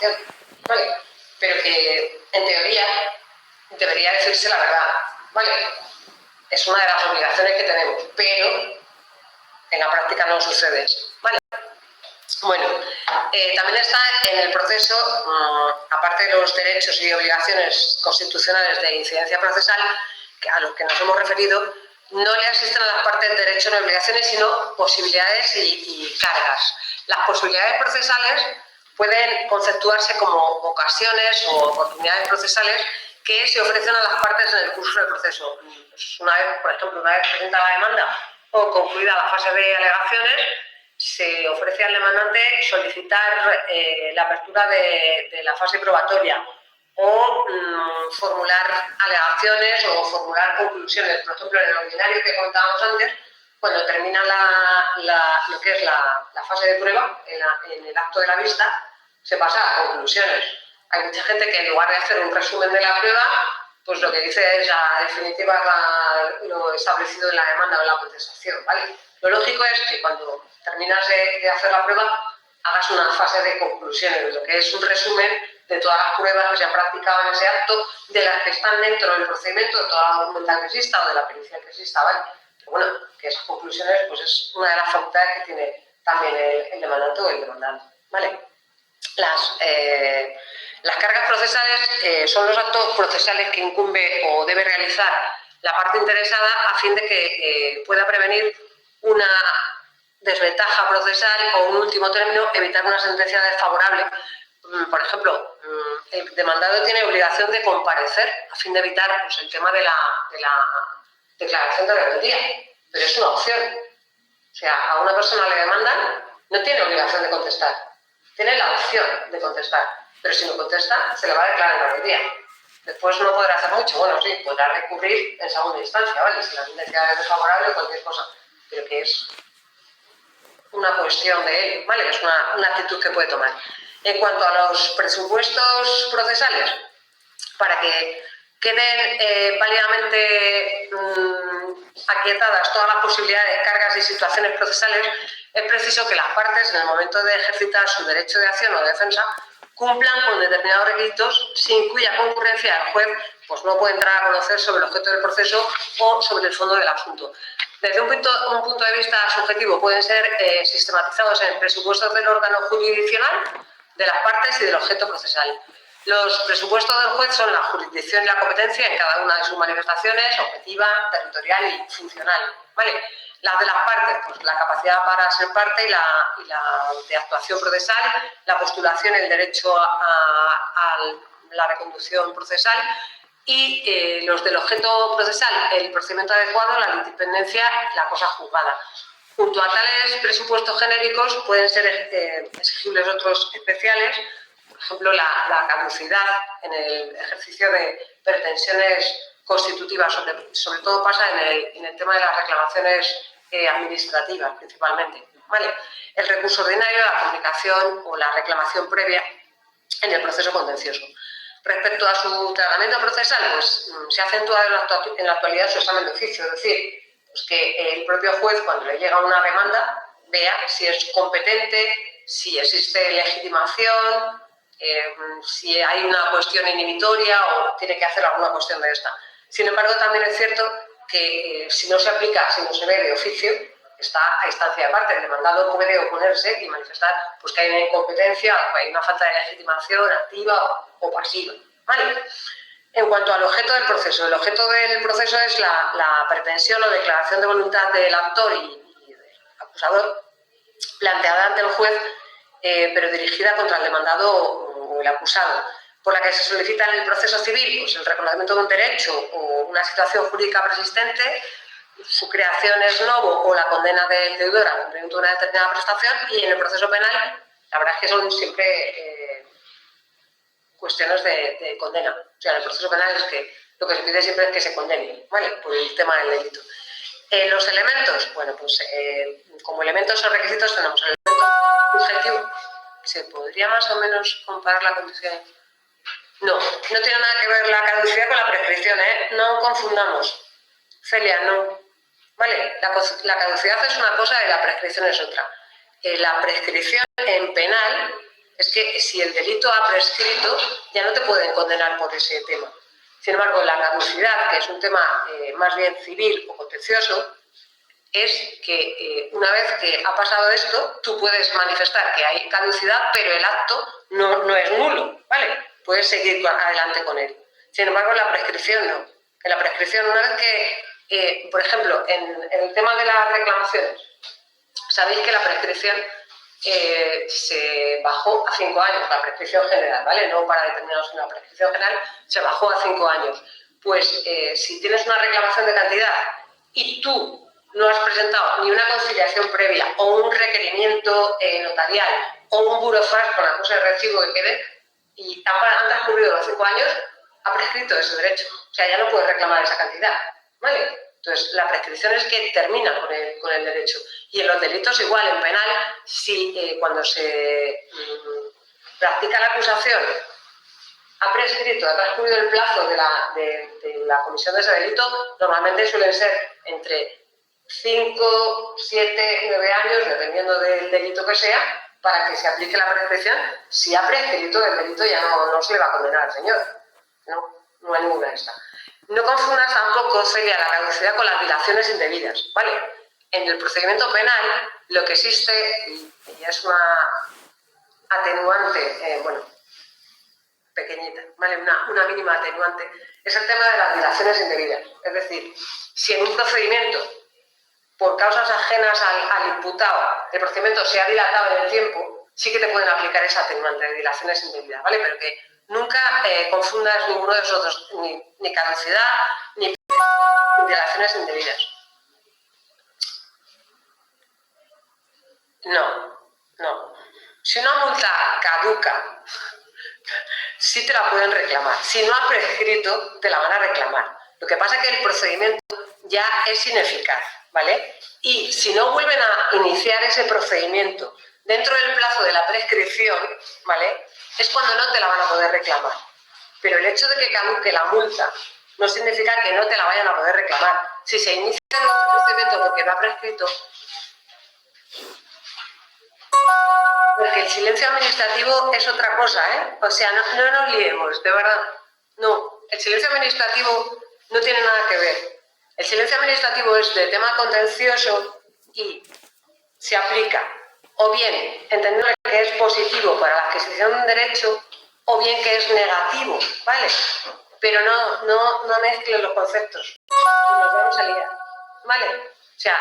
acusación, ¿vale? Pero que, en teoría, debería decirse la verdad, ¿vale? Es una de las obligaciones que tenemos, pero en la práctica no sucede eso, ¿vale? Bueno, también está en el proceso, aparte de los derechos y obligaciones constitucionales de incidencia procesal, a los que nos hemos referido, no le asisten a las partes derechos ni obligaciones, sino posibilidades y cargas. Las posibilidades procesales pueden conceptuarse como ocasiones o oportunidades procesales que se ofrecen a las partes en el curso del proceso. Pues una vez, por ejemplo, una vez presentada la demanda o concluida la fase de alegaciones, se ofrece al demandante solicitar la apertura de la fase probatoria o formular alegaciones o formular conclusiones. Por ejemplo, en el ordinario que comentábamos antes, cuando termina lo que es la fase de prueba, en el acto de la vista, se pasa a conclusiones. Hay mucha gente que en lugar de hacer un resumen de la prueba, pues lo que dice es la definitiva lo establecido en la demanda o en la contestación, ¿vale? Lo lógico es que cuando terminas de hacer la prueba, hagas una fase de conclusiones, lo que es un resumen de todas las pruebas que se han practicado en ese acto, de las que están dentro del procedimiento, de toda la documentación que exista o de la pericia que exista, ¿vale? Pero bueno, que esas conclusiones pues es una de las facultades que tiene también el demandante o el demandante, ¿vale? Las cargas procesales son los actos procesales que incumbe o debe realizar la parte interesada a fin de que pueda prevenir una desventaja procesal o, en último término, evitar una sentencia desfavorable. Por ejemplo, el demandado tiene obligación de comparecer a fin de evitar pues, el tema de la declaración de rebeldía, pero es una opción. O sea, a una persona le demandan, no tiene obligación de contestar, tiene la opción de contestar, pero si no contesta, se le va a declarar en rebeldía. Después no podrá hacer mucho, bueno, sí, podrá recurrir en segunda instancia, ¿vale? Si la sentencia es desfavorable o cualquier cosa, pero que es una cuestión de él, ¿vale? Es una actitud que puede tomar. En cuanto a los presupuestos procesales, para que queden válidamente aquietadas todas las posibilidades, cargas y situaciones procesales, es preciso que las partes, en el momento de ejercitar su derecho de acción o de defensa, cumplan con determinados requisitos sin cuya concurrencia el juez pues, no puede entrar a conocer sobre el objeto del proceso o sobre el fondo del asunto. Desde un punto de vista subjetivo pueden ser sistematizados en presupuestos del órgano jurisdiccional, de las partes y del objeto procesal. Los presupuestos del juez son la jurisdicción y la competencia en cada una de sus manifestaciones, objetiva, territorial y funcional, ¿vale? Las de las partes, pues la capacidad para ser parte y la de actuación procesal, la postulación, el derecho a la reconducción procesal y los del objeto procesal, el procedimiento adecuado, la independencia, la cosa juzgada. Junto a tales presupuestos genéricos pueden ser exigibles otros especiales, por ejemplo, la caducidad en el ejercicio de pretensiones constitutivas, sobre todo pasa en el tema de las reclamaciones administrativas principalmente, ¿vale? El recurso ordinario, la comunicación o la reclamación previa en el proceso contencioso. Respecto a su tratamiento procesal, pues se ha acentuado en la actualidad su examen de oficio, es decir, pues que el propio juez, cuando le llega una demanda, vea si es competente, si existe legitimación, si hay una cuestión inhibitoria o tiene que hacer alguna cuestión de esta. Sin embargo, también es cierto que si no se aplica, si no se ve de oficio, está a instancia de parte. El demandado puede oponerse y manifestar pues, que hay una incompetencia o que hay una falta de legitimación activa o pasiva, ¿vale? En cuanto al objeto del proceso, el objeto del proceso es la pretensión o declaración de voluntad del actor y del acusador planteada ante el juez, pero dirigida contra el demandado o el acusado, por la que se solicita en el proceso civil pues, el reconocimiento de un derecho o una situación jurídica persistente, su creación es novo o la condena del deudor al cumplimiento de una determinada prestación, y en el proceso penal la verdad es que son siempre cuestiones de condena. O sea, en el proceso penal es que lo que se pide siempre es que se condene, ¿vale? Por el tema del delito. Los elementos, bueno, pues como elementos o requisitos tenemos el elemento subjetivo. ¿Se podría más o menos comparar la condición? No, no tiene nada que ver la caducidad con la prescripción, ¿eh? No confundamos. Celia, no. Vale, la caducidad es una cosa y la prescripción es otra. La prescripción en penal es que si el delito ha prescrito, ya no te pueden condenar por ese tema. Sin embargo, la caducidad, que es un tema más bien civil o contencioso, es que una vez que ha pasado esto, tú puedes manifestar que hay caducidad, pero el acto no es nulo, ¿vale? Puedes seguir adelante con él. Sin embargo, en la prescripción no. En la prescripción, una vez que, por ejemplo, en el tema de las reclamaciones, sabéis que la prescripción se bajó a 5 años, la prescripción general, ¿vale? No para determinados, sino la prescripción general se bajó a 5 años. Pues si tienes una reclamación de cantidad y tú no has presentado ni una conciliación previa o un requerimiento notarial o un burofax con acusa de recibo que quede y han transcurrido los 5 años, ha prescrito ese derecho. O sea, ya no puedes reclamar esa cantidad, ¿vale? Entonces, la prescripción es que termina con el derecho. Y en los delitos igual, en penal, si cuando se practica la acusación ha prescrito, ha transcurrido el plazo de la comisión de ese delito, normalmente suelen ser entre 5, 7, 9 años, dependiendo del delito que sea, para que se aplique la prescripción. Si ha prescrito el delito ya no se le va a condenar al señor. No hay ninguna de estas. No confundas tampoco, Celia, la caducidad con las dilaciones indebidas, ¿vale? En el procedimiento penal lo que existe, y es una atenuante, pequeñita, ¿vale? Una mínima atenuante, es el tema de las dilaciones indebidas. Es decir, si en un procedimiento, por causas ajenas al imputado, el procedimiento se ha dilatado en el tiempo, sí que te pueden aplicar esa atenuante de dilaciones indebidas, ¿vale? Pero que nunca confundas ninguno de esos dos, ni caducidad, ni dilaciones indebidas. No. Si una multa caduca, sí te la pueden reclamar. Si no ha prescrito, te la van a reclamar. Lo que pasa es que el procedimiento ya es ineficaz, ¿vale? Y si no vuelven a iniciar ese procedimiento dentro del plazo de la prescripción, ¿vale? Es cuando no te la van a poder reclamar. Pero el hecho de que caduque la multa no significa que no te la vayan a poder reclamar. Si se inicia el procedimiento porque no ha prescrito, porque el silencio administrativo es otra cosa, ¿eh? O sea, no nos liemos, de verdad. No, el silencio administrativo no tiene nada que ver. El silencio administrativo es de tema contencioso y se aplica o bien entendiendo que es positivo para la adquisición de un derecho o bien que es negativo, ¿vale? Pero no mezclen los conceptos, nos vamos a liar, ¿vale? O sea,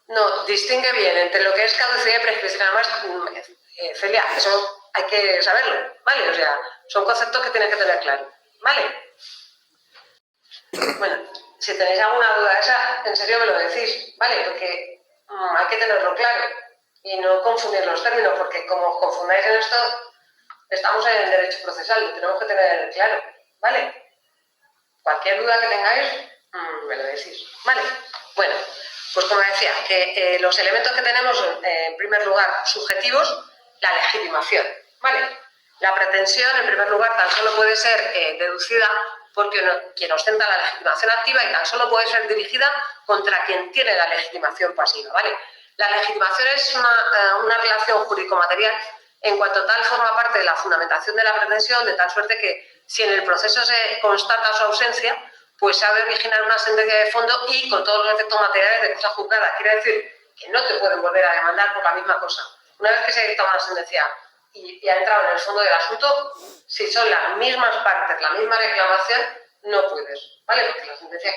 no, distingue bien entre lo que es caducidad y prescripción. Además, Celia, eso hay que saberlo, ¿vale? O sea, son conceptos que tienes que tener claro, ¿vale? Bueno, si tenéis alguna duda de esa, en serio me lo decís, ¿vale? Porque hay que tenerlo claro y no confundir los términos, porque como confundáis en esto, estamos en el derecho procesal, lo tenemos que tener claro, ¿vale? Cualquier duda que tengáis, me lo decís, ¿vale? Bueno, pues como decía, que los elementos que tenemos, en primer lugar, subjetivos, la legitimación, ¿vale? La pretensión, en primer lugar, tan solo puede ser deducida por quien ostenta la legitimación activa y tan solo puede ser dirigida contra quien tiene la legitimación pasiva, ¿vale? La legitimación es una relación jurídico-material en cuanto tal forma parte de la fundamentación de la pretensión, de tal suerte que si en el proceso se constata su ausencia, pues se ha de originar una sentencia de fondo y con todos los efectos materiales de cosa juzgada. Quiere decir que no te pueden volver a demandar por la misma cosa. Una vez que se dicta una sentencia y ha entrado en el fondo del asunto, si son las mismas partes, la misma reclamación, no puedes, ¿vale? Porque la sentencia ha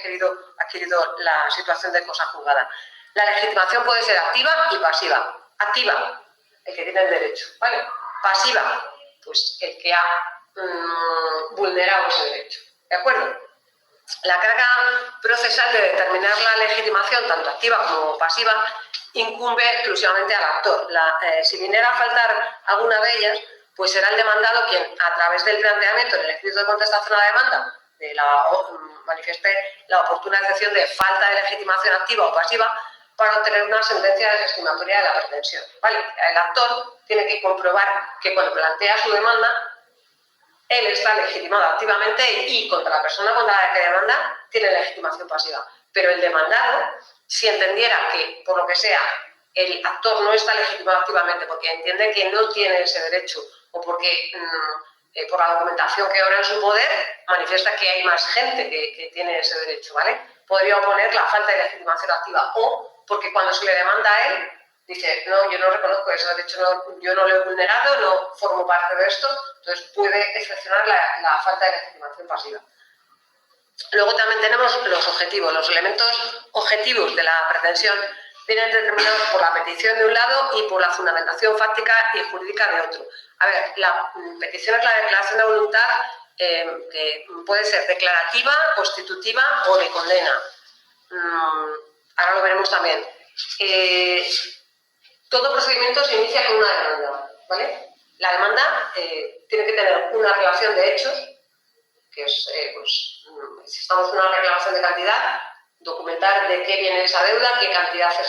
adquirido la situación de cosa juzgada. La legitimación puede ser activa y pasiva. Activa, el que tiene el derecho, ¿vale? Pasiva, pues el que ha vulnerado ese derecho, ¿de acuerdo? La carga procesal de determinar la legitimación, tanto activa como pasiva, incumbe exclusivamente al actor. Si viniera a faltar alguna de ellas, pues será el demandado quien, a través del planteamiento en el escrito de contestación a la demanda, manifieste la oportuna excepción de falta de legitimación activa o pasiva para obtener una sentencia desestimatoria de la pretensión, ¿vale? El actor tiene que comprobar que cuando plantea su demanda, él está legitimado activamente y contra la persona contra la que demanda tiene legitimación pasiva. Pero el demandado, si entendiera que, por lo que sea, el actor no está legitimado activamente porque entiende que no tiene ese derecho o porque por la documentación que ahora en su poder manifiesta que hay más gente que tiene ese derecho, ¿vale? Podría oponer la falta de legitimación activa o porque cuando se le demanda a él dice, no, yo no reconozco ese derecho, yo no lo he vulnerado, no formo parte de esto, entonces puede excepcionar la falta de legitimación pasiva. Luego también tenemos los objetivos. Los elementos objetivos de la pretensión vienen determinados por la petición de un lado y por la fundamentación fáctica y jurídica de otro. A ver, la petición es la declaración de voluntad que puede ser declarativa, constitutiva o de condena. Ahora lo veremos también. Todo procedimiento se inicia con una demanda, ¿vale? La demanda tiene que tener una relación de hechos, que es, si estamos en una reclamación de cantidad, documentar de qué viene esa deuda, qué cantidad es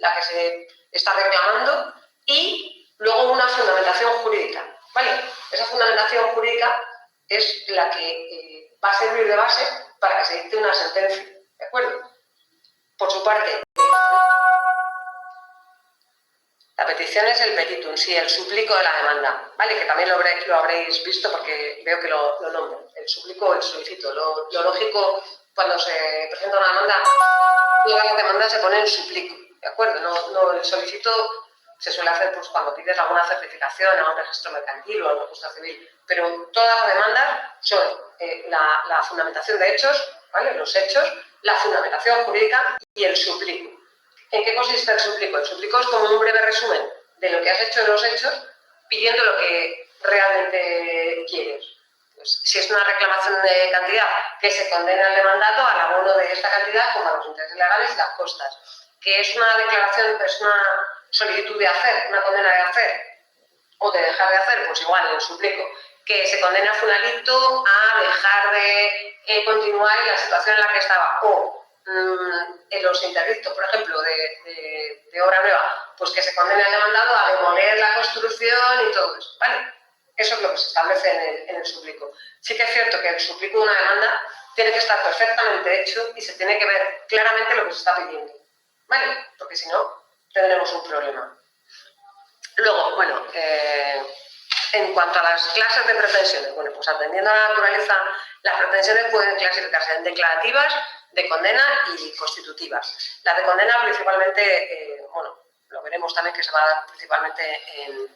la que se está reclamando y luego una fundamentación jurídica, ¿vale? Esa fundamentación jurídica es la que va a servir de base para que se dicte una sentencia, ¿de acuerdo? Por su parte, la petición es el petitum, sí, el suplico de la demanda, ¿vale? Que también lo habréis visto porque veo que lo nombro. El suplico o el solicito. Lo lógico, cuando se presenta una demanda, toda la demanda se pone en suplico, ¿de acuerdo? No el solicito se suele hacer pues, cuando pides alguna certificación a un registro mercantil o a un registro civil, pero todas las demandas son la fundamentación de hechos, ¿vale? Los hechos, la fundamentación jurídica y el suplico. ¿En qué consiste el suplico? El suplico es como un breve resumen de lo que has hecho en los hechos, pidiendo lo que realmente quieres. Pues, si es una reclamación de cantidad, que se condena al demandado al abono de esta cantidad, como a los intereses legales y las costas. Que es una declaración, es una solicitud de hacer, una condena de hacer o de dejar de hacer, pues igual, el suplico. Que se condena a fulanito a dejar de continuar en la situación en la que estaba. O en los interdictos, por ejemplo, de obra nueva, pues que se condene al demandado a demoler la construcción y todo eso, ¿vale? Eso es lo que se establece en el suplico. Sí que es cierto que el suplico de una demanda tiene que estar perfectamente hecho y se tiene que ver claramente lo que se está pidiendo, ¿vale? Porque si no, tendremos un problema. Luego, bueno, en cuanto a las clases de pretensiones, bueno, pues atendiendo a la naturaleza, las pretensiones pueden clasificarse en declarativas, de condena y constitutivas. La de condena principalmente, bueno, lo veremos también que se va a dar principalmente en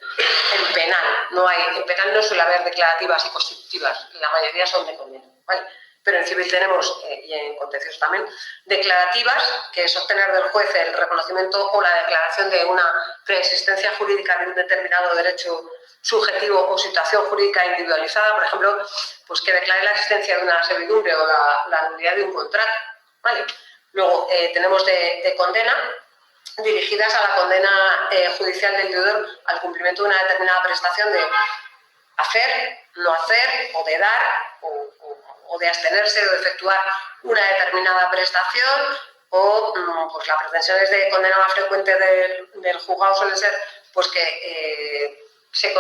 penal. En penal no suele haber declarativas y constitutivas, la mayoría son de condena, ¿vale? Pero en civil tenemos, y en contencioso también, declarativas, que es obtener del juez el reconocimiento o la declaración de una preexistencia jurídica de un determinado derecho subjetivo o situación jurídica individualizada, por ejemplo, pues que declare la existencia de una servidumbre o la nulidad de un contrato, ¿vale? Luego tenemos de condena, dirigidas a la condena judicial del deudor al cumplimiento de una determinada prestación de hacer, no hacer, o de dar, o de abstenerse o de efectuar una determinada prestación, o pues las pretensiones de condena más frecuente del juzgado suelen ser pues que se